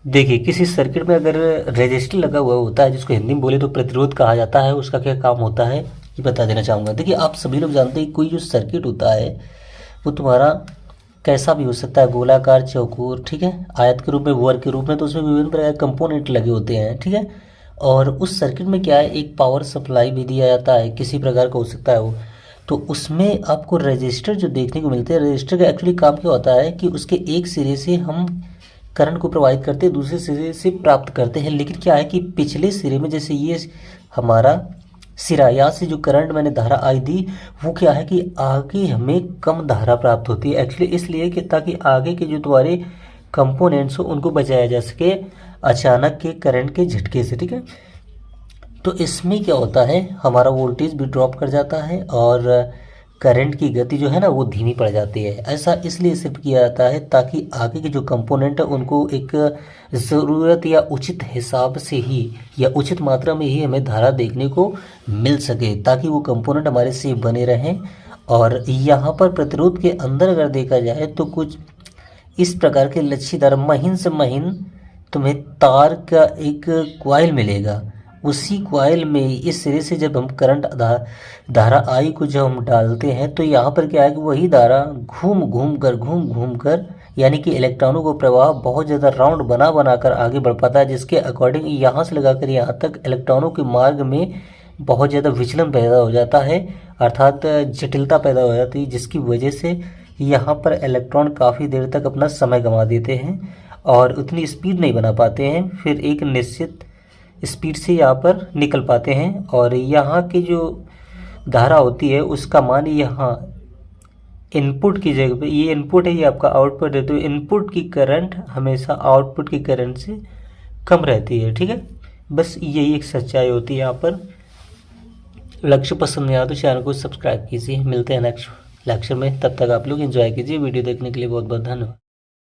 देखिए, किसी सर्किट में अगर रेजिस्टर लगा हुआ होता है, जिसको हिंदी में बोले तो प्रतिरोध कहा जाता है, उसका क्या काम होता है ये बता देना चाहूँगा। देखिए, आप सभी लोग जानते हैं कोई जो सर्किट होता है वो तुम्हारा कैसा भी हो सकता है, गोलाकार, चौकोर, ठीक है, आयत के रूप में, वर्ग के रूप में, तो उसमें विभिन्न प्रकार के कंपोनेंट लगे होते हैं, ठीक है। और उस सर्किट में क्या है, एक पावर सप्लाई भी दिया जाता है, किसी प्रकार का हो सकता है वो। तो उसमें आपको रजिस्टर जो देखने को मिलते हैं, रजिस्टर का एक्चुअली काम क्या होता है कि उसके एक सिरे से हम करंट को प्रोवाइड करते हैं, दूसरे सिरे से प्राप्त करते हैं। लेकिन क्या है कि पिछले सिरे में, जैसे ये हमारा सिरा, यहाँ से जो करंट मैंने धारा आई दी, वो क्या है कि आगे हमें कम धारा प्राप्त होती है, एक्चुअली इसलिए कि ताकि आगे के जो तुम्हारे कंपोनेंट्स हो उनको बचाया जा सके अचानक के करंट के झटके से, ठीक है। तो इसमें क्या होता है, हमारा वोल्टेज भी ड्रॉप कर जाता है और करंट की गति जो है ना वो धीमी पड़ जाती है। ऐसा इसलिए सिर्फ किया जाता है ताकि आगे के जो कंपोनेंट है उनको एक ज़रूरत या उचित हिसाब से ही या उचित मात्रा में ही हमें धारा देखने को मिल सके, ताकि वो कंपोनेंट हमारे सेफ बने रहें। और यहाँ पर प्रतिरोध के अंदर अगर देखा जाए तो कुछ इस प्रकार के लच्छीदार महीन से महीन तुम्हें तार का एक क्वाइल मिलेगा। उसी क्वाइल में इस सिरे से जब हम करंट धारा आई को जब हम डालते हैं तो यहाँ पर क्या है कि वही धारा घूम घूम कर यानी कि इलेक्ट्रॉनों को प्रवाह बहुत ज़्यादा राउंड बना बना कर आगे बढ़ पाता है, जिसके अकॉर्डिंग यहाँ से लगाकर यहाँ तक इलेक्ट्रॉनों के मार्ग में बहुत ज़्यादा विचलन पैदा हो जाता है, अर्थात जटिलता पैदा हो जाती है, जिसकी वजह से यहाँ पर इलेक्ट्रॉन काफ़ी देर तक अपना समय गंवा देते हैं और उतनी स्पीड नहीं बना पाते हैं, फिर एक निश्चित स्पीड से यहाँ पर निकल पाते हैं। और यहाँ की जो धारा होती है उसका मान यहाँ इनपुट की जगह पे, ये इनपुट है, ये आपका आउटपुट है, तो इनपुट की करंट हमेशा आउटपुट की करंट से कम रहती है, ठीक है। बस यही एक सच्चाई होती है यहाँ पर। लक्ष्य पसंद नहीं आया तो चैनल को सब्सक्राइब कीजिए। मिलते हैं नेक्स्ट लेक्चर में, तब तक आप लोग एंजॉय कीजिए। वीडियो देखने के लिए बहुत बहुत धन्यवाद।